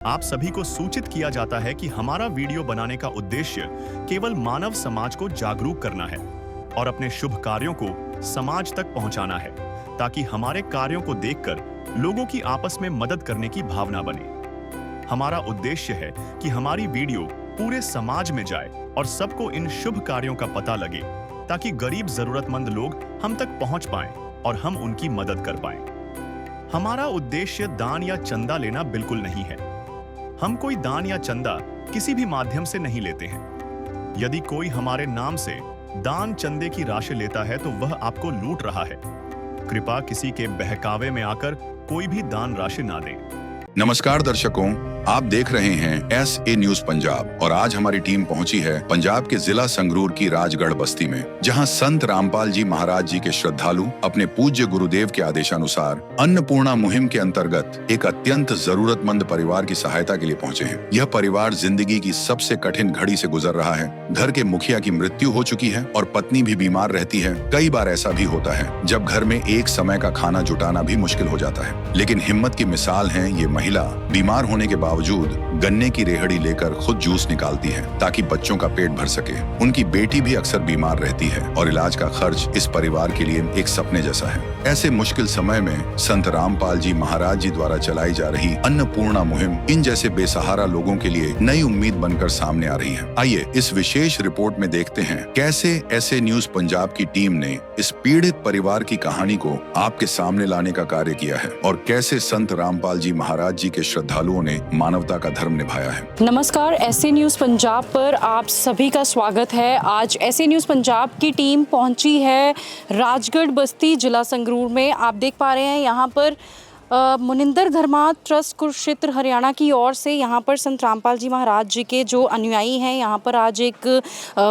आप सभी को सूचित किया जाता है कि हमारा वीडियो बनाने का उद्देश्य केवल मानव समाज को जागरूक करना है और अपने शुभ कार्यों को समाज तक पहुंचाना है, ताकि हमारे कार्यों को देखकर लोगों की आपस में मदद करने की भावना बने। हमारा उद्देश्य है कि हमारी वीडियो पूरे समाज में जाए और सबको इन शुभ कार्यों का पता लगे, ताकि गरीब जरूरतमंद लोग हम तक पहुंच पाएं और हम उनकी मदद कर पाएं। हमारा उद्देश्य दान या चंदा लेना बिल्कुल नहीं है। हम कोई दान या चंदा किसी भी माध्यम से नहीं लेते हैं। यदि कोई हमारे नाम से दान चंदे की राशि लेता है तो वह आपको लूट रहा है। कृपया किसी के बहकावे में आकर कोई भी दान राशि ना दें। नमस्कार दर्शकों, आप देख रहे हैं SA न्यूज पंजाब और आज हमारी टीम पहुंची है पंजाब के जिला संगरूर की राजगढ़ बस्ती में, जहां संत रामपाल जी महाराज जी के श्रद्धालु अपने पूज्य गुरुदेव के आदेशानुसार अन्नपूर्णा मुहिम के अंतर्गत एक अत्यंत जरूरतमंद परिवार की सहायता के लिए पहुंचे हैं। यह परिवार जिंदगी की सबसे कठिन घड़ी से गुजर रहा है। घर के मुखिया की मृत्यु हो चुकी है और पत्नी भी बीमार रहती है। कई बार ऐसा भी होता है जब घर में एक समय का खाना जुटाना भी मुश्किल हो जाता है, लेकिन हिम्मत की मिसाल है ये महिला। बीमार होने के बावजूद गन्ने की रेहड़ी लेकर खुद जूस निकालती है ताकि बच्चों का पेट भर सके। उनकी बेटी भी अक्सर बीमार रहती है और इलाज का खर्च इस परिवार के लिए एक सपने जैसा है। ऐसे मुश्किल समय में संत रामपाल जी महाराज जी द्वारा चलाई जा रही अन्नपूर्णा मुहिम इन जैसे बेसहारा लोगों के लिए नई उम्मीद बनकर सामने आ रही है। आइए इस विशेष रिपोर्ट में देखते हैं कैसे SA न्यूज पंजाब की टीम ने इस पीड़ित परिवार की कहानी को आपके सामने लाने का कार्य किया है और कैसे संत रामपाल जी महाराज जी के श्रद्धालुओं ने मानवता का धर्म निभाया है। नमस्कार, SA न्यूज़ पंजाब पर आप सभी का स्वागत है। आज SA न्यूज़ पंजाब की टीम पहुंची है राजगढ़ बस्ती जिला संगरूर में। आप देख पा रहे हैं यहाँ पर मुनिंदर धर्मा ट्रस्ट कुरुक्षेत्र हरियाणा की ओर से यहाँ पर संत रामपाल जी महाराज जी के जो अनुयायी हैं यहाँ पर आज एक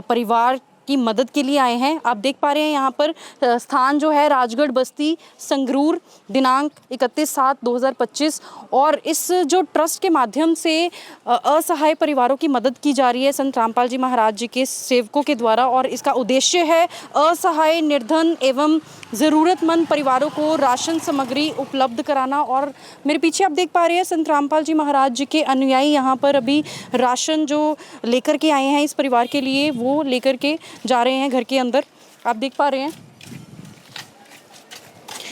परिवार की मदद के लिए आए हैं। आप देख पा रहे हैं यहाँ पर स्थान जो है राजगढ़ बस्ती संगरूर, दिनांक 31/7/2025 और इस जो ट्रस्ट के माध्यम से असहाय परिवारों की मदद की जा रही है संत रामपाल जी महाराज जी के सेवकों के द्वारा, और इसका उद्देश्य है असहाय, निर्धन एवं ज़रूरतमंद परिवारों को राशन सामग्री उपलब्ध कराना। और मेरे पीछे आप देख पा रहे हैं संत रामपाल जी महाराज जी के अनुयायी यहाँ पर अभी राशन जो लेकर के आए हैं इस परिवार के लिए, वो लेकर के जा रहे हैं घर के अंदर। आप देख पा रहे हैं।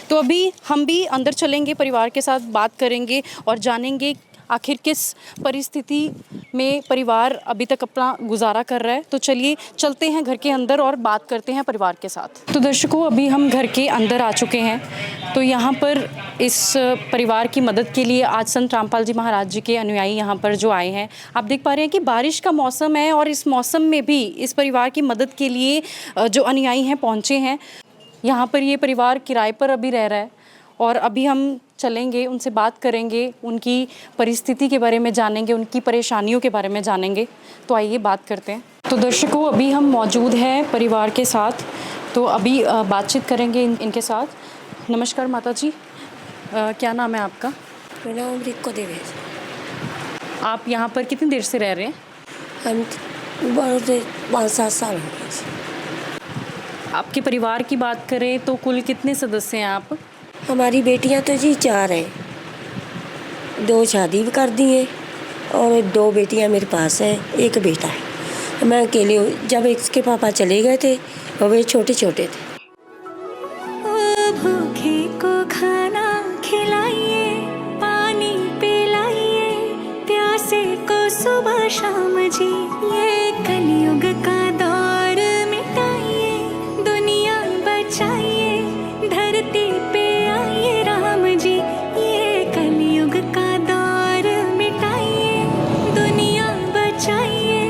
तो अभी हम भी अंदर चलेंगे, परिवार के साथ बात करेंगे और जानेंगे आखिर किस परिस्थिति में परिवार अभी तक अपना गुजारा कर रहा है। तो चलिए चलते हैं घर के अंदर और बात करते हैं परिवार के साथ। तो दर्शकों, अभी हम घर के अंदर आ चुके हैं। तो यहाँ पर इस परिवार की मदद के लिए आज संत रामपाल जी महाराज जी के अनुयायी यहाँ पर जो आए हैं, आप देख पा रहे हैं कि बारिश का मौसम है और इस मौसम में भी इस परिवार की मदद के लिए जो अनुयायी हैं पहुँचे हैं। यहाँ पर ये परिवार किराए पर अभी रह रहा है और अभी हम चलेंगे, उनसे बात करेंगे, उनकी परिस्थिति के बारे में जानेंगे, उनकी परेशानियों के बारे में जानेंगे। तो आइए बात करते हैं। तो दर्शकों, अभी हम मौजूद हैं परिवार के साथ, तो अभी बातचीत करेंगे इनके साथ। नमस्कार माता जी, क्या नाम है आपका? मेरा नाम रिको देवी है। आप यहाँ पर कितनी देर से रह रहे हैं? हम 5-7 साल हो गए। आपके परिवार की बात करें तो कुल कितने सदस्य हैं आप? हमारी बेटियां तो जी 4 हैं। 2 शादी भी कर दी हैं और 2 बेटियां मेरे पास हैं, 1 बेटा है। मैं अकेले हूँ। जब इसके पापा चले गए थे और वे छोटे छोटे थे। भूखे को खाना खिलाइए, पानी पिलाइए, प्यासे को सुबह शाम जी, ये कलयुग का दौर मिटाइए, दुनिया बचाइए, धरती पे आइए राम जी, ये कलयुग का दौर मिटाइए, दुनिया बचाइए,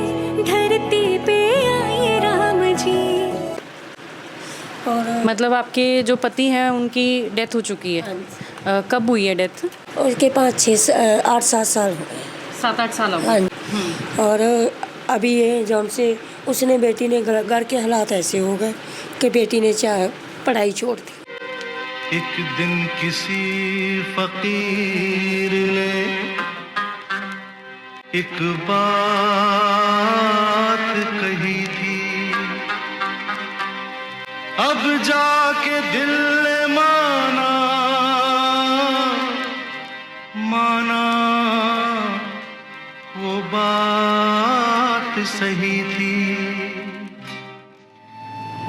धरती पे आइए राम जी। और मतलब आपके जो पति हैं उनकी डेथ हो चुकी है। कब हुई है डेथ? उसके 5-6-8-7 साल हो गए। 7-8 साल हो हाँ गए। जी। और अभी ये जौन से उसने बेटी ने घर के हालात ऐसे हो गए कि बेटी ने पढ़ाई छोड़ दी। एक दिन किसी फकीर ने एक बात कही थी, अब जाके दिल ने माना बात सही थी।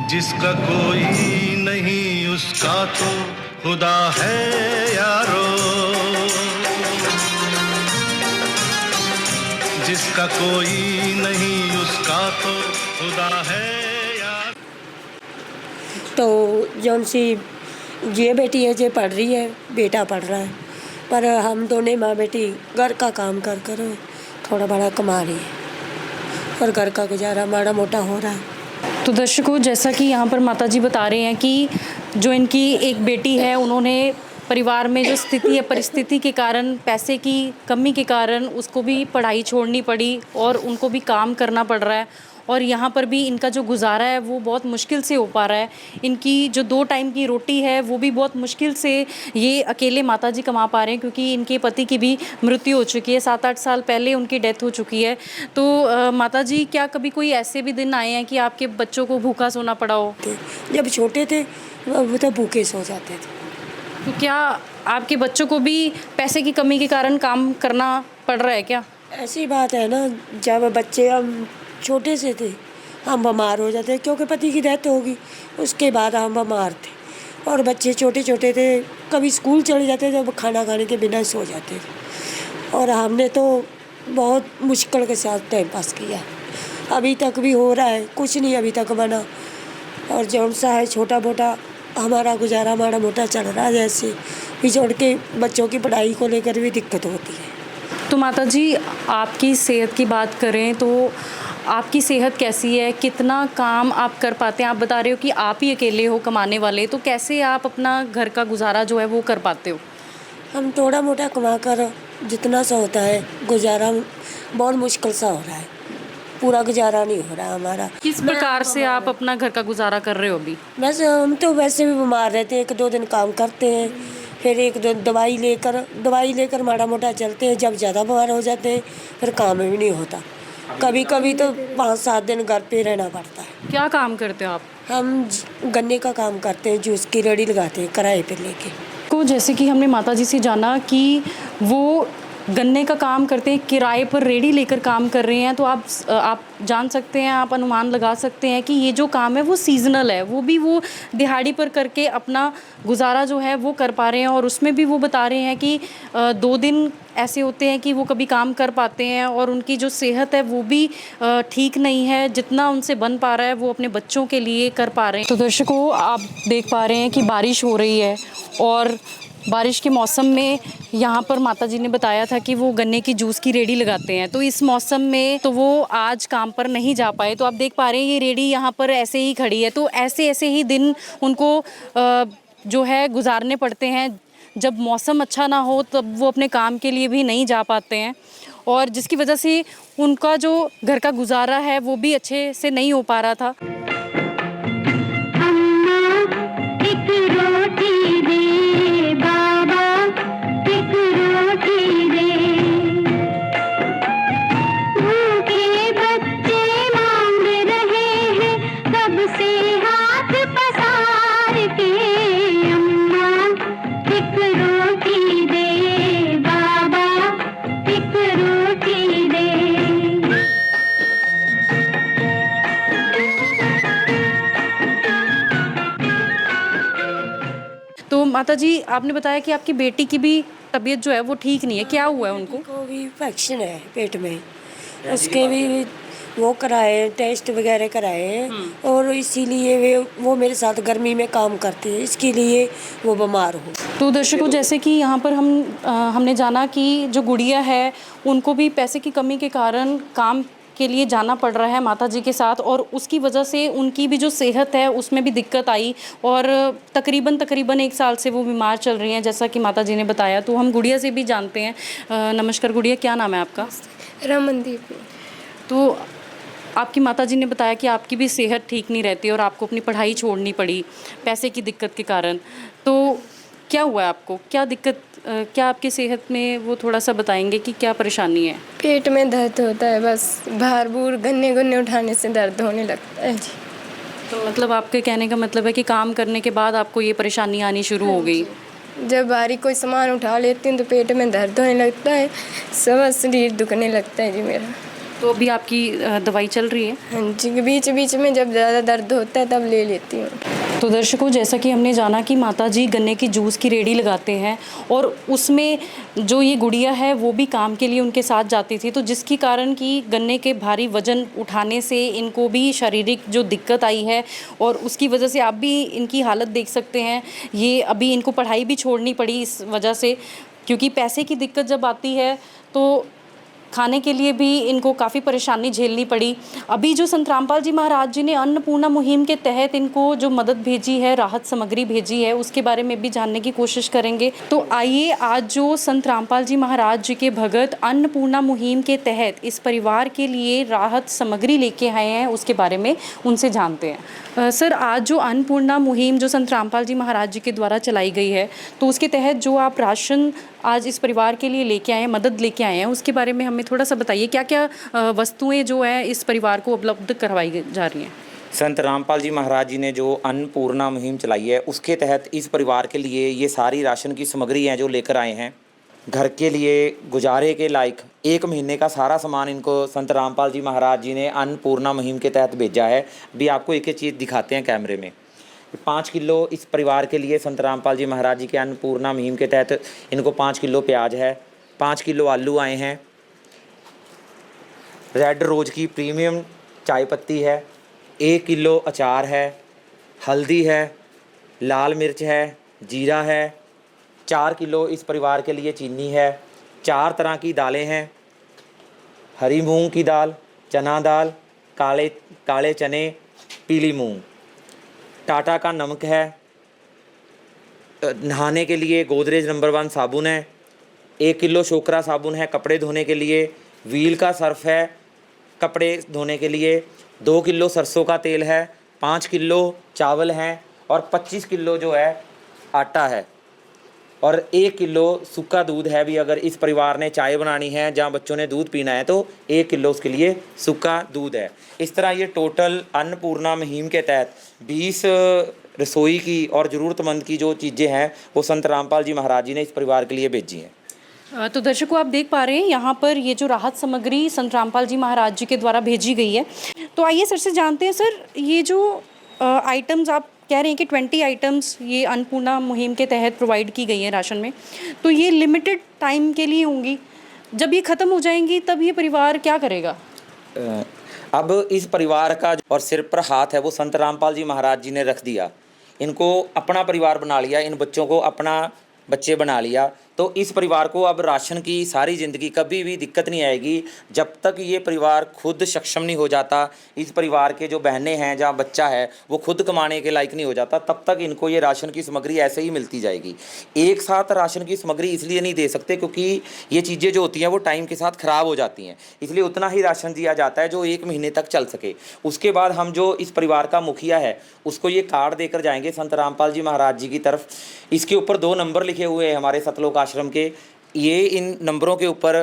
जिसका कोई नहीं उसका तो खुदा है यारो, जिसका कोई नहीं उसका तो खुदा है यार। तो जौन सी ये बेटी है जे पढ़ रही है, बेटा पढ़ रहा है, पर हम दोनों माँ बेटी घर का काम कर कर थोड़ा बड़ा कमा रही है और घर का गुजारा माड़ा मोटा हो रहा है। तो दर्शकों, जैसा कि यहाँ पर माताजी बता रहे हैं कि जो इनकी एक बेटी है, उन्होंने परिवार में जो स्थिति है, परिस्थिति के कारण, पैसे की कमी के कारण उसको भी पढ़ाई छोड़नी पड़ी और उनको भी काम करना पड़ रहा है। और यहाँ पर भी इनका जो गुजारा है वो बहुत मुश्किल से हो पा रहा है। इनकी जो 2 टाइम की रोटी है वो भी बहुत मुश्किल से ये अकेले माताजी कमा पा रहे हैं, क्योंकि इनके पति की भी मृत्यु हो चुकी है। 7-8 साल पहले उनकी डेथ हो चुकी है। तो माताजी, क्या कभी कोई ऐसे भी दिन आए हैं कि आपके बच्चों को भूखा सोना पड़ा हो? जब छोटे थे वो तो भूखे सो जाते थे। तो क्या आपके बच्चों को भी पैसे की कमी के कारण काम करना पड़ रहा है क्या? ऐसी बात है ना, जब बच्चे हम छोटे से थे हम बीमार हो जाते, क्योंकि पति की डेथ होगी उसके बाद हम बीमार थे और बच्चे छोटे छोटे थे, कभी स्कूल चले जाते थे, खाना खाने के बिना सो जाते थे और हमने तो बहुत मुश्किल के साथ टाइम पास किया। अभी तक भी हो रहा है, कुछ नहीं अभी तक बना और जौन सा है छोटा मोटा हमारा गुजारा माड़ा मोटा चल रहा है। जैसे बिछोड़ के बच्चों की पढ़ाई को लेकर भी दिक्कत होती है। तो माताजी, आपकी सेहत की बात करें तो आपकी सेहत कैसी है? कितना काम आप कर पाते हैं? आप बता रहे हो कि आप ही अकेले हो कमाने वाले, तो कैसे आप अपना घर का गुजारा जो है वो कर पाते हो? हम थोड़ा मोटा कमा कर जितना सा होता है गुजारा बहुत मुश्किल सा हो रहा है, पूरा गुजारा नहीं हो रहा हमारा। किस प्रकार से आप अपना घर का गुजारा कर रहे हो अभी? बस हम तो वैसे भी बीमार रहते हैं, 1-2 दिन काम करते हैं, फिर 1-2 दवाई लेकर माड़ा मोटा चलते हैं। जब ज़्यादा बीमार हो जाते हैं फिर काम भी नहीं होता। कभी कभी तो 5-7 दिन घर पे रहना पड़ता है। क्या काम करते हो आप? हम गन्ने का काम करते हैं, जूस की रेडी लगाते हैं किराए पे लेके। तो जैसे कि हमने माताजी से जाना कि वो गन्ने का काम करते हैं, किराए पर रेडी लेकर काम कर रहे हैं, तो आप जान सकते हैं, आप अनुमान लगा सकते हैं कि ये जो काम है वो सीजनल है। वो भी वो दिहाड़ी पर करके अपना गुजारा जो है वो कर पा रहे हैं और उसमें भी वो बता रहे हैं कि 2 दिन ऐसे होते हैं कि वो कभी काम कर पाते हैं और उनकी जो सेहत है वो भी ठीक नहीं है। जितना उनसे बन पा रहा है वो अपने बच्चों के लिए कर पा रहे हैं। तो दर्शकों, आप देख पा रहे हैं कि बारिश हो रही है और बारिश के मौसम में यहाँ पर माताजी ने बताया था कि वो गन्ने की जूस की रेडी लगाते हैं, तो इस मौसम में तो वो आज काम पर नहीं जा पाए। तो आप देख पा रहे हैं ये रेडी यहाँ पर ऐसे ही खड़ी है। तो ऐसे ही दिन उनको जो है गुजारने पड़ते हैं। जब मौसम अच्छा ना हो तब वो अपने काम के लिए भी नहीं जा पाते हैं और जिसकी वजह से उनका जो घर का गुजारा है वो भी अच्छे से नहीं हो पा रहा था। तो माताजी, आपने बताया कि आपकी बेटी की भी तबीयत जो है वो ठीक नहीं है, क्या हुआ है उनको? उनको भी इन्फेक्शन है पेट में, उसके भी वो कराए, टेस्ट वगैरह कराए और इसीलिए वो मेरे साथ गर्मी में काम करती है, इसके लिए वो बीमार हो। तो दर्शकों, जैसे कि यहाँ पर हमने जाना कि जो गुड़िया है उनको भी पैसे की कमी के कारण काम के लिए जाना पड़ रहा है माताजी के साथ और उसकी वजह से उनकी भी जो सेहत है उसमें भी दिक्कत आई और तकरीबन 1 साल से वो बीमार चल रही हैं, जैसा कि माताजी ने बताया। तो हम गुड़िया से भी जानते हैं। नमस्कार गुड़िया, क्या नाम है आपका? रमनदीप। तो आपकी माताजी ने बताया कि आपकी भी सेहत ठीक नहीं रहती और आपको अपनी पढ़ाई छोड़नी पड़ी पैसे की दिक्कत के कारण। तो क्या हुआ है आपको, क्या दिक्कत, क्या आपकी सेहत में वो थोड़ा सा बताएंगे कि क्या परेशानी है? पेट में दर्द होता है, बस भार भूर गन्ने उठाने से दर्द होने लगता है जी। तो मतलब आपके कहने का मतलब है कि काम करने के बाद आपको ये परेशानी आनी शुरू हो गई। जब भारी कोई सामान उठा लेती हूँ तो पेट में दर्द होने लगता है, सब शरीर दुखने लगता है जी मेरा। तो अभी आपकी दवाई चल रही है? हाँ जी, बीच बीच में जब ज़्यादा दर्द होता है तब ले लेती हूँ। तो दर्शकों, जैसा कि हमने जाना कि माताजी गन्ने की जूस की रेडी लगाते हैं और उसमें जो ये गुड़िया है वो भी काम के लिए उनके साथ जाती थी, तो जिसके कारण कि गन्ने के भारी वजन उठाने से इनको भी शारीरिक जो दिक्कत आई है और उसकी वजह से आप भी इनकी हालत देख सकते हैं। ये अभी इनको पढ़ाई भी छोड़नी पड़ी इस वजह से, क्योंकि पैसे की दिक्कत जब आती है तो खाने के लिए भी इनको काफ़ी परेशानी झेलनी पड़ी। अभी जो संत रामपाल जी महाराज जी ने अन्नपूर्णा मुहिम के तहत इनको जो मदद भेजी है, राहत सामग्री भेजी है, उसके बारे में भी जानने की कोशिश करेंगे। तो आइए आज जो संत रामपाल जी महाराज जी के भगत अन्नपूर्णा मुहिम के तहत इस परिवार के लिए राहत सामग्री लेके आए हैं उसके बारे में उनसे जानते हैं। सर, आज जो अन्नपूर्णा मुहिम जो संत रामपाल जी महाराज जी के द्वारा चलाई गई है, तो उसके तहत जो आप राशन आज इस परिवार के लिए लेके आए हैं, मदद लेके आए हैं, उसके बारे में हमें थोड़ा सा बताइए। क्या क्या वस्तुएं जो है इस परिवार को उपलब्ध करवाई जा रही हैं? संत रामपाल जी महाराज जी ने जो अन्नपूर्णा मुहिम चलाई है उसके तहत इस परिवार के लिए ये सारी राशन की सामग्री हैं जो लेकर आए हैं। घर के लिए गुजारे के लायक 1 महीने का सारा सामान इनको संत रामपाल जी महाराज जी ने अन्नपूर्णा मुहिम के तहत भेजा है। अभी आपको एक एक चीज़ दिखाते हैं कैमरे में। 5 किलो इस परिवार के लिए संत रामपाल जी महाराज जी के अन्नपूर्णा मुहिम के तहत इनको 5 किलो प्याज है, 5 किलो आलू आए हैं, रेड रोज़ की प्रीमियम चाय पत्ती है, 1 किलो अचार है, हल्दी है, लाल मिर्च है, जीरा है, 4 किलो इस परिवार के लिए चीनी है, 4 तरह की दालें हैं, हरी मूंग की दाल, चना दाल, काले चने, पीली मूंग, टाटा का नमक है, नहाने के लिए गोदरेज नंबर 1 साबुन है, 1 किलो शोकरा साबुन है कपड़े धोने के लिए, व्हील का सर्फ है कपड़े धोने के लिए, 2 किलो सरसों का तेल है, 5 किलो चावल हैं और 25 किलो जो है आटा है और 1 किलो सूखा दूध है। भी अगर इस परिवार ने चाय बनानी है जहाँ बच्चों ने दूध पीना है तो 1 किलो उसके लिए सूखा दूध है। इस तरह ये टोटल अन्नपूर्णा मुहिम के तहत 20 रसोई की और ज़रूरतमंद की जो चीज़ें हैं वो संत रामपाल जी महाराज जी ने इस परिवार के लिए भेजी हैं। तो दर्शकों, आप देख पा रहे हैं यहाँ पर ये जो राहत सामग्री संत रामपाल जी महाराज जी के द्वारा भेजी गई है। तो आइए सर से जानते हैं, सर ये जो आइटम्स आप कह रहे हैं कि 20 आइटम्स ये अन्नपूर्णा मुहिम के तहत प्रोवाइड की गई हैं राशन में, तो ये लिमिटेड टाइम के लिए होंगी, जब ये ख़त्म हो जाएंगी तब ये परिवार क्या करेगा? अब इस परिवार का और सिर पर हाथ है वो संत रामपाल जी महाराज जी ने रख दिया। इनको अपना परिवार बना लिया, इन बच्चों को अपना बच्चे बना लिया। तो इस परिवार को अब राशन की सारी ज़िंदगी कभी भी दिक्कत नहीं आएगी जब तक ये परिवार खुद सक्षम नहीं हो जाता। इस परिवार के जो बहनें हैं जहाँ बच्चा है वो खुद कमाने के लायक नहीं हो जाता, तब तक इनको ये राशन की सामग्री ऐसे ही मिलती जाएगी। एक साथ राशन की सामग्री इसलिए नहीं दे सकते क्योंकि ये चीज़ें जो होती हैं वो टाइम के साथ ख़राब हो जाती हैं, इसलिए उतना ही राशन दिया जाता है जो 1 महीने तक चल सके। उसके बाद हम जो इस परिवार का मुखिया है उसको ये कार्ड देकर जाएंगे संत रामपाल जी महाराज जी की तरफ। इसके ऊपर 2 नंबर लिखे हुए हैं हमारे सतलोक आश्रम के, ये इन नंबरों के ऊपर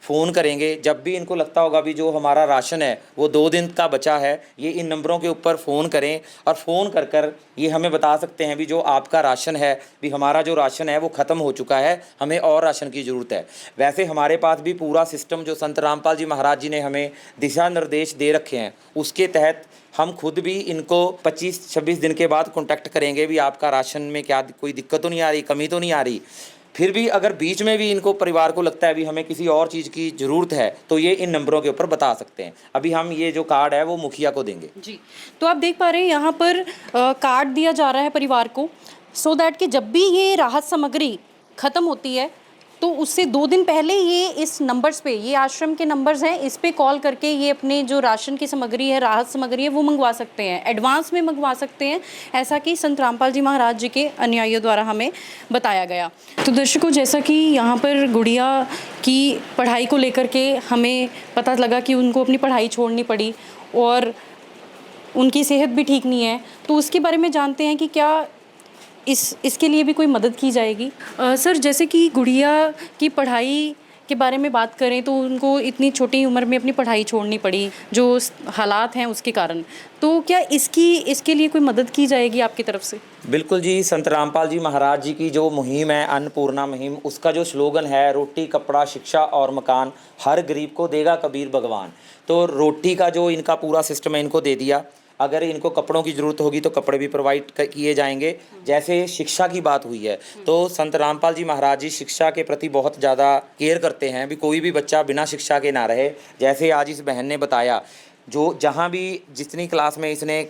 फ़ोन करेंगे। जब भी इनको लगता होगा भी जो हमारा राशन है वो 2 दिन का बचा है, ये इन नंबरों के ऊपर फ़ोन करें और फ़ोन कर कर ये हमें बता सकते हैं भी जो आपका राशन है, भी हमारा जो राशन है वो ख़त्म हो चुका है, हमें और राशन की ज़रूरत है। वैसे हमारे पास भी पूरा सिस्टम जो संत रामपाल जी महाराज जी ने हमें दिशा निर्देश दे रखे हैं उसके तहत हम खुद भी इनको 25-26 दिन के बाद कॉन्टैक्ट करेंगे भी आपका राशन में क्या कोई दिक्कत तो नहीं आ रही, कमी तो नहीं आ रही। फिर भी अगर बीच में भी इनको परिवार को लगता है भी हमें किसी और चीज़ की ज़रूरत है तो ये इन नंबरों के ऊपर बता सकते हैं। अभी हम ये जो कार्ड है वो मुखिया को देंगे जी। तो आप देख पा रहे हैं यहाँ पर कार्ड दिया जा रहा है परिवार को, सो दैट कि जब भी ये राहत सामग्री ख़त्म होती है तो उससे 2 दिन पहले ये इस नंबर्स पे, ये आश्रम के नंबर्स हैं, इस पे कॉल करके ये अपने जो राशन की सामग्री है, राहत सामग्री है, वो मंगवा सकते हैं, एडवांस में मंगवा सकते हैं, ऐसा कि संत रामपाल जी महाराज जी के अनुयायियों द्वारा हमें बताया गया। तो दर्शकों, जैसा कि यहाँ पर गुड़िया की पढ़ाई को लेकर के हमें पता लगा कि उनको अपनी पढ़ाई छोड़नी पड़ी और उनकी सेहत भी ठीक नहीं है, तो उसके बारे में जानते हैं कि क्या इसके लिए भी कोई मदद की जाएगी। सर, जैसे कि गुड़िया की पढ़ाई के बारे में बात करें तो उनको इतनी छोटी उम्र में अपनी पढ़ाई छोड़नी पड़ी जो हालात हैं उसके कारण, तो क्या इसके लिए कोई मदद की जाएगी आपकी तरफ से? बिल्कुल जी, संत रामपाल जी महाराज जी की जो मुहिम है अन्नपूर्णा मुहिम, उसका जो स्लोगन है रोटी कपड़ा शिक्षा और मकान, हर गरीब को देगा कबीर भगवान। तो रोटी का जो इनका पूरा सिस्टम है इनको दे दिया, अगर इनको कपड़ों की ज़रूरत होगी तो कपड़े भी प्रोवाइड किए जाएंगे। जैसे शिक्षा की बात हुई है तो संत रामपाल जी महाराज जी शिक्षा के प्रति बहुत ज़्यादा केयर करते हैं, भी कोई भी बच्चा बिना शिक्षा के ना रहे। जैसे आज इस बहन ने बताया, जो जहाँ भी जितनी क्लास में इसने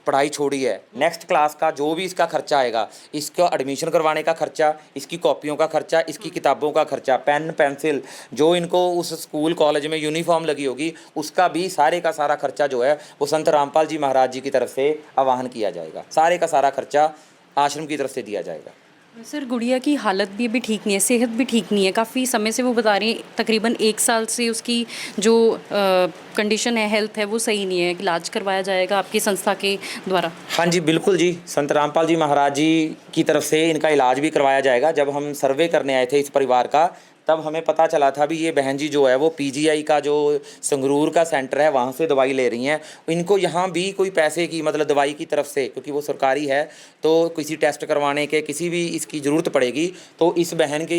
पढ़ाई छोड़ी है, नेक्स्ट क्लास का जो भी इसका खर्चा आएगा, इसका एडमिशन करवाने का खर्चा, इसकी कॉपियों का खर्चा, इसकी किताबों का खर्चा, पेन पेंसिल, जो इनको उस स्कूल कॉलेज में यूनिफॉर्म लगी होगी, उसका भी सारे का सारा खर्चा जो है वो संत रामपाल जी महाराज जी की तरफ से आवाहन किया जाएगा। सारे का सारा खर्चा आश्रम की तरफ से दिया जाएगा। सर, गुड़िया की हालत भी अभी ठीक नहीं है, सेहत भी ठीक नहीं है, काफ़ी समय से वो बता रही है, तकरीबन 1 साल से उसकी जो कंडीशन है, हेल्थ है, वो सही नहीं है। इलाज करवाया जाएगा आपकी संस्था के द्वारा? हाँ जी, बिल्कुल जी, संत रामपाल जी महाराज जी की तरफ से इनका इलाज भी करवाया जाएगा। जब हम सर्वे करने आए थे इस परिवार का, तब हमें पता चला था भी ये बहन जी जो है वो पीजीआई का जो संगरूर का सेंटर है वहाँ से दवाई ले रही हैं। इनको यहाँ भी कोई पैसे की मतलब दवाई की तरफ से, क्योंकि वो सरकारी है, तो किसी टेस्ट करवाने के किसी भी इसकी ज़रूरत पड़ेगी तो इस बहन के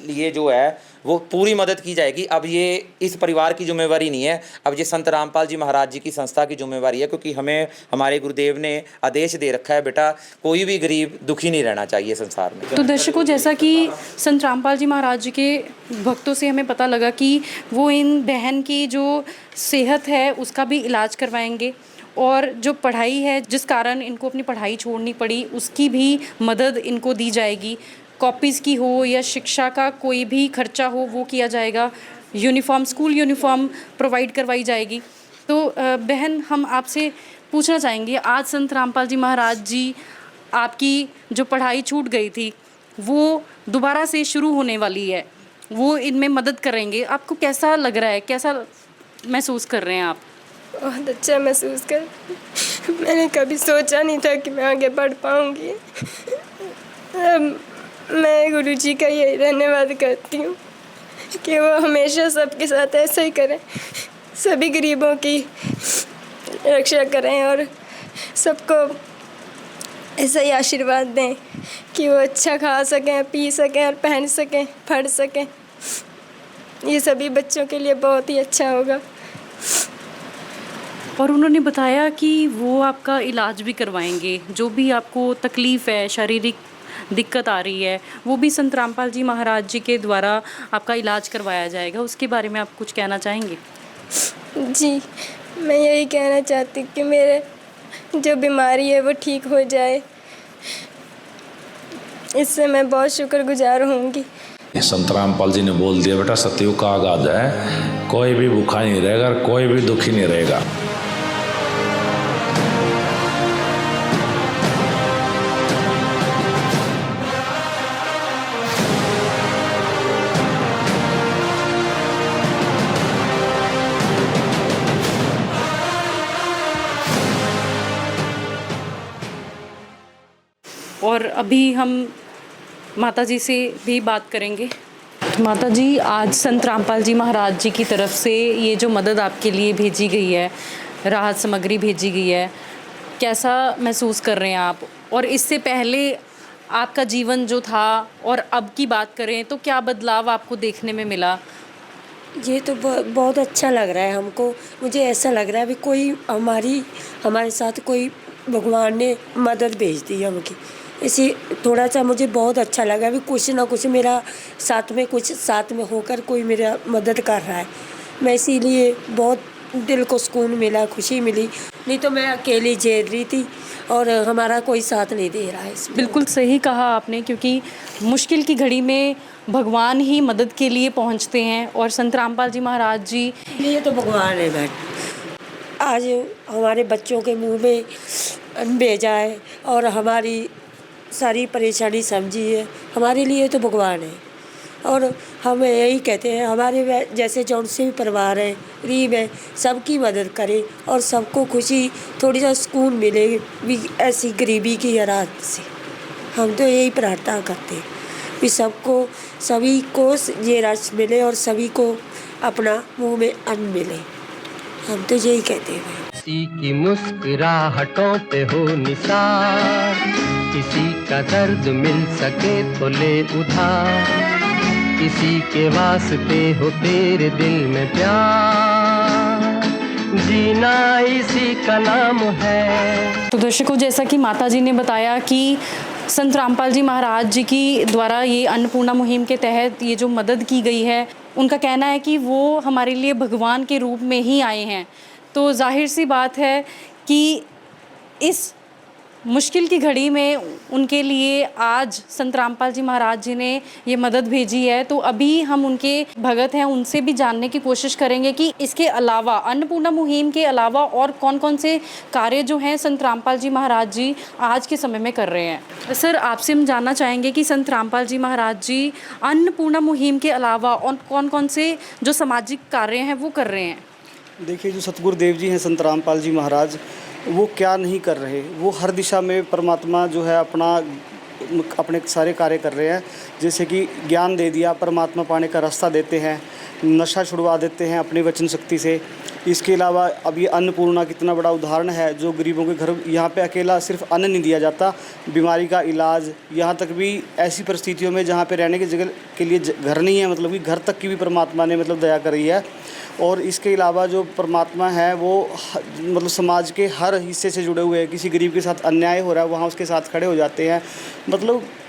लिए जो है वो पूरी मदद की जाएगी। अब ये इस परिवार की जिम्मेवारी नहीं है, अब ये संत रामपाल जी महाराज जी की संस्था की जिम्मेवारी है, क्योंकि हमें हमारे गुरुदेव ने आदेश दे रखा है, बेटा कोई भी गरीब दुखी नहीं रहना चाहिए संसार में। तो दर्शकों, जैसा कि संत रामपाल जी महाराज जी के भक्तों से हमें पता लगा कि वो इन बहन की जो सेहत है उसका भी इलाज करवाएंगे, और जो पढ़ाई है जिस कारण इनको अपनी पढ़ाई छोड़नी पड़ी उसकी भी मदद इनको दी जाएगी। कॉपीज़ की हो या शिक्षा का कोई भी खर्चा हो वो किया जाएगा। यूनिफॉर्म, स्कूल यूनिफॉर्म प्रोवाइड करवाई जाएगी। तो बहन, हम आपसे पूछना चाहेंगे, आज संत रामपाल जी महाराज जी आपकी जो पढ़ाई छूट गई थी वो दोबारा से शुरू होने वाली है, वो इनमें मदद करेंगे, आपको कैसा लग रहा है, कैसा महसूस कर रहे हैं आप? बहुत अच्छा महसूस कर, मैंने कभी सोचा नहीं था कि मैं आगे बढ़ पाऊँगी। मैं गुरुजी का यही धन्यवाद करती हूँ कि वो हमेशा सबके साथ ऐसा ही करें, सभी गरीबों की रक्षा करें और सबको ऐसा ही आशीर्वाद दें कि वो अच्छा खा सकें, पी सकें और पहन सकें, पढ़ सकें। ये सभी बच्चों के लिए बहुत ही अच्छा होगा। और उन्होंने बताया कि वो आपका इलाज भी करवाएंगे, जो भी आपको तकलीफ़ है, शारीरिक दिक्कत आ रही है, वो भी संत रामपाल जी महाराज जी के द्वारा आपका इलाज करवाया जाएगा। उसके बारे में आप कुछ कहना चाहेंगे? जी, मैं यही कहना चाहती हूँ कि मेरे जो बीमारी है वो ठीक हो जाए, इससे मैं बहुत शुक्रगुजार होंगी। संत रामपाल जी ने बोल दिया, बेटा सतयुग का आगाज है, कोई भी भूखा नहीं रहेगा, कोई भी दुखी नहीं रहेगा। और अभी हम माता जी से भी बात करेंगे। माता जी, आज संत रामपाल जी महाराज जी की तरफ से ये जो मदद आपके लिए भेजी गई है, राहत सामग्री भेजी गई है, कैसा महसूस कर रहे हैं आप? और इससे पहले आपका जीवन जो था और अब की बात करें तो क्या बदलाव आपको देखने में मिला? ये तो बहुत अच्छा लग रहा है हमको। मुझे ऐसा लग रहा है भी कोई हमारे साथ कोई भगवान ने मदद भेज दी हमकी। इसी थोड़ा सा मुझे बहुत अच्छा लगा भी कुछ ना कुछ मेरा साथ में होकर कोई मेरा मदद कर रहा है। मैं इसीलिए बहुत दिल को सुकून मिला, खुशी मिली। नहीं तो मैं अकेली झेल रही थी और हमारा कोई साथ नहीं दे रहा है इसमें। बिल्कुल सही कहा आपने, क्योंकि मुश्किल की घड़ी में भगवान ही मदद के लिए पहुंचते हैं, और संत रामपाल जी महाराज जी ये तो भगवान है बहन। आज हमारे बच्चों के मुंह में अन्न भेजा है और हमारी सारी परेशानी समझी है, हमारे लिए तो भगवान है। और हम यही कहते हैं हमारे जैसे जौन से भी परिवार है, गरीब है, सबकी मदद करें और सबको खुशी, थोड़ी सा सुकून मिले भी ऐसी गरीबी की रात से। हम तो यही प्रार्थना करते हैं। भी सबको सभी को ये रस मिले और सभी को अपना मुंह में अन्न मिले। हम तो यही कहते हैं। किसी की मुस्कुराहटों पे हो निसार, किसी का दर्द मिल सके तो ले उधार, किसी के वास्ते हो तेरे दिल में प्यार, जीना इसी का नाम है। तो दर्शकों, जैसा कि माताजी ने बताया कि संत रामपाल जी महाराज जी की द्वारा ये अन्नपूर्णा मुहिम के तहत ये जो मदद की गई है, उनका कहना है कि वो हमारे लिए भगवान के रूप में ही आए हैं। तो जाहिर सी बात है कि इस मुश्किल की घड़ी में उनके लिए आज संत रामपाल जी महाराज जी ने ये मदद भेजी है। तो अभी हम उनके भगत हैं, उनसे भी जानने की कोशिश करेंगे कि इसके अलावा, अन्नपूर्णा मुहिम के अलावा और कौन कौन से कार्य जो हैं संत रामपाल जी महाराज जी आज के समय में कर रहे हैं। सर, आपसे हम जानना चाहेंगे कि संत रामपाल जी महाराज जी अन्नपूर्णा मुहिम के अलावा और कौन कौन से जो सामाजिक कार्य हैं वो कर रहे हैं। देखिए, जो सतगुरुदेव जी हैं संत रामपाल जी महाराज, वो क्या नहीं कर रहे, वो हर दिशा में परमात्मा जो है अपने सारे कार्य कर रहे हैं। जैसे कि ज्ञान दे दिया, परमात्मा पाने का रास्ता देते हैं, नशा छुड़वा देते हैं अपनी वचन शक्ति से। इसके अलावा अब ये अन्नपूर्णा कितना बड़ा उदाहरण है, जो गरीबों के घर, यहाँ पे अकेला सिर्फ अन्न नहीं दिया जाता, बीमारी का इलाज, यहाँ तक भी ऐसी परिस्थितियों में जहाँ पे रहने की जगह के लिए घर नहीं है, मतलब कि घर तक की भी परमात्मा ने दया करी है। और इसके अलावा जो परमात्मा है वो समाज के हर हिस्से से जुड़े हुए हैं। किसी गरीब के साथ अन्याय हो रहा है, वहाँ उसके साथ खड़े हो जाते हैं।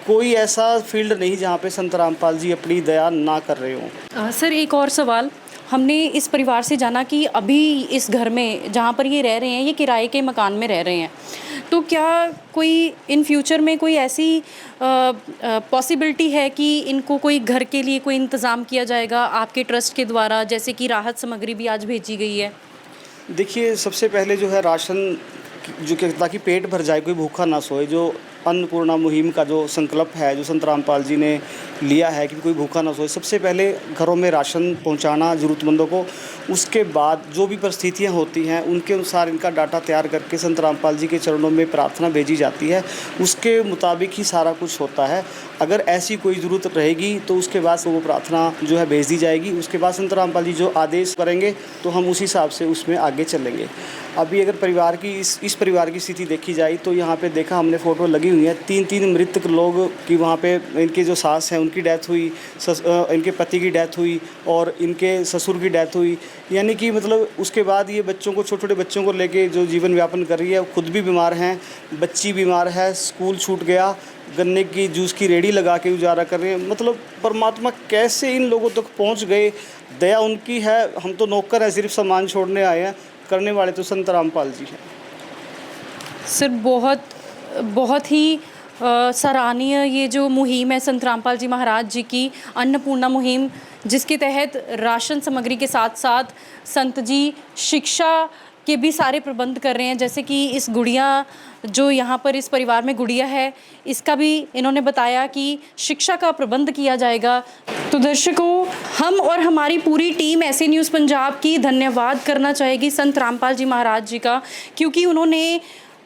कोई ऐसा फील्ड नहीं जहाँ पे संत रामपाल जी अपनी दया ना कर रहे हों। सर, एक और सवाल, हमने इस परिवार से जाना कि अभी इस घर में जहाँ पर ये रह रहे हैं, ये किराए के मकान में रह रहे हैं, तो क्या कोई इन फ्यूचर में कोई ऐसी पॉसिबिलिटी है कि इनको कोई घर के लिए कोई इंतज़ाम किया जाएगा आपके ट्रस्ट के द्वारा, जैसे कि राहत सामग्री भी आज भेजी गई है? देखिए, सबसे पहले जो है राशन, जो कि ताकि पेट भर जाए, कोई भूखा ना सोए, जो अन्नपूर्णा मुहिम का जो संकल्प है, जो संत रामपाल जी ने लिया है कि कोई भूखा ना सोए, सबसे पहले घरों में राशन पहुंचाना ज़रूरतमंदों को। उसके बाद जो भी परिस्थितियां होती हैं उनके अनुसार इनका डाटा तैयार करके संत रामपाल जी के चरणों में प्रार्थना भेजी जाती है, उसके मुताबिक ही सारा कुछ होता है। अगर ऐसी कोई ज़रूरत रहेगी तो उसके बाद वो प्रार्थना जो है भेज दी जाएगी। उसके बाद संत रामपाल जी जो आदेश करेंगे तो हम उस हिसाब से उसमें आगे चलेंगे। अभी अगर परिवार की इस परिवार की स्थिति देखी जाए तो यहाँ पे देखा हमने फ़ोटो लगी हुई है, 3 मृतक लोग की, वहाँ पे इनके जो सास हैं उनकी डेथ हुई, इनके पति की डेथ हुई और इनके ससुर की डेथ हुई। यानी कि उसके बाद ये बच्चों को, छोटे छोटे बच्चों को लेके जो जीवन व्यापन कर रही है, खुद भी बीमार हैं, बच्ची बीमार है, स्कूल छूट गया, गन्ने की जूस की रेडी लगा के गुजारा कर रहे हैं। परमात्मा कैसे इन लोगों तक पहुँच गए, दया उनकी है। हम तो नौकर हैं, सिर्फ सामान छोड़ने आए हैं, करने वाले तो संत रामपाल जी हैं। सर, बहुत ही सराहनीय ये जो मुहिम है संत रामपाल जी महाराज जी की अन्नपूर्णा मुहिम, जिसके तहत राशन सामग्री के साथ साथ संत जी शिक्षा के भी सारे प्रबंध कर रहे हैं। जैसे कि इस गुड़िया, जो यहाँ पर इस परिवार में गुड़िया है, इसका भी इन्होंने बताया कि शिक्षा का प्रबंध किया जाएगा। तो दर्शकों, हम और हमारी पूरी टीम ऐसे न्यूज़ पंजाब की धन्यवाद करना चाहेगी संत रामपाल जी महाराज जी का, क्योंकि उन्होंने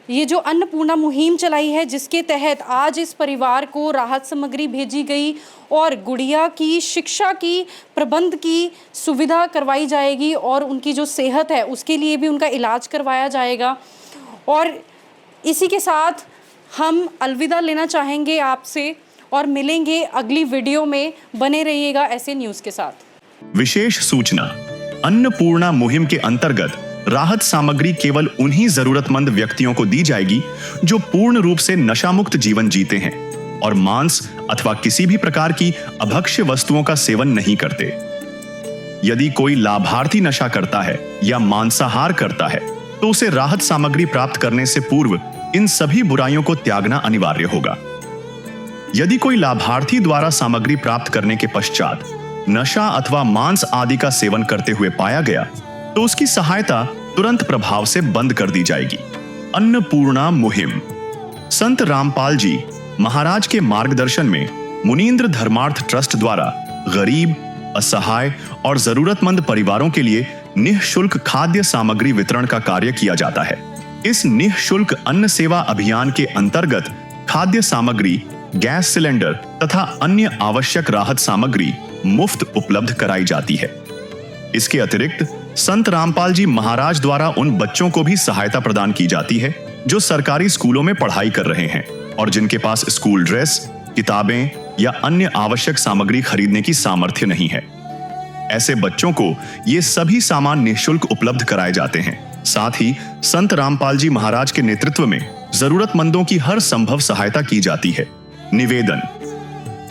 ये जो अन्नपूर्णा मुहिम चलाई है, जिसके तहत आज इस परिवार को राहत सामग्री भेजी गई और गुड़िया की शिक्षा की प्रबंध की सुविधा करवाई जाएगी और उनकी जो सेहत है उसके लिए भी उनका इलाज करवाया जाएगा। और इसी के साथ हम अलविदा लेना चाहेंगे आपसे और मिलेंगे अगली वीडियो में। बने रहिएगा ऐसे न्यूज़ के साथ। विशेष सूचना, अन्नपूर्णा मुहिम के अंतर्गत राहत सामग्री केवल उन्हीं जरूरतमंद व्यक्तियों को दी जाएगी जो पूर्ण रूप से नशा मुक्त जीवन जीते हैं और मांस अथवा किसी भी प्रकार की अभक्ष्य वस्तुओं का सेवन नहीं करते। यदि कोई लाभार्थी नशा करता है या मांसाहार करता है तो उसे राहत सामग्री प्राप्त करने से पूर्व इन सभी बुराइयों को त्यागना अनिवार्य होगा। यदि कोई लाभार्थी द्वारा सामग्री प्राप्त करने के पश्चात नशा अथवा मांस आदि का सेवन करते हुए पाया गया तो उसकी सहायता तुरंत प्रभाव से बंद कर दी जाएगी। अन्नपूर्णा मुहिम संत रामपाल जी महाराज के मार्गदर्शन में मुनींद्र धर्मार्थ ट्रस्ट द्वारा गरीब, असहाय और जरूरतमंद परिवारों के लिए निःशुल्क खाद्य सामग्री वितरण का कार्य किया जाता है। इस निःशुल्क अन्न सेवा अभियान के अंतर्गत खाद्य सामग्री गैस सिलेंडर तथा अन्य आवश्यक राहत सामग्री मुफ्त उपलब्ध कराई जाती है। इसके अतिरिक्त संत रामपाल जी महाराज द्वारा उन बच्चों को भी सहायता प्रदान की जाती है जो सरकारी स्कूलों में पढ़ाई कर रहे हैं और जिनके पास स्कूल ड्रेस, किताबें या अन्य आवश्यक सामग्री खरीदने की सामर्थ्य नहीं है। ऐसे बच्चों को ये सभी सामान निःशुल्क उपलब्ध कराए जाते हैं। साथ ही संत रामपाल जी महाराज के नेतृत्व में जरूरतमंदों की हर संभव सहायता की जाती है। निवेदन: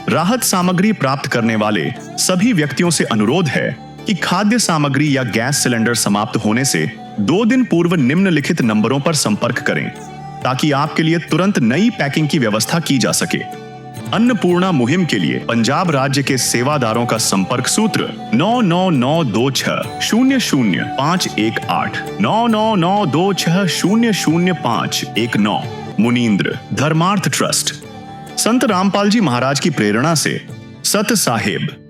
राहत सामग्री प्राप्त करने वाले सभी व्यक्तियों से अनुरोध है कि खाद्य सामग्री या गैस सिलेंडर समाप्त होने से 2 दिन पूर्व निम्नलिखित नंबरों पर संपर्क करें ताकि आपके लिए तुरंत नई पैकिंग की व्यवस्था की जा सके। अन्नपूर्णा मुहिम के लिए पंजाब राज्य के सेवादारों का संपर्क सूत्र 9992600518 9992600519। मुनींद्र धर्मार्थ ट्रस्ट। संत रामपाल जी महाराज की प्रेरणा से सत साहेब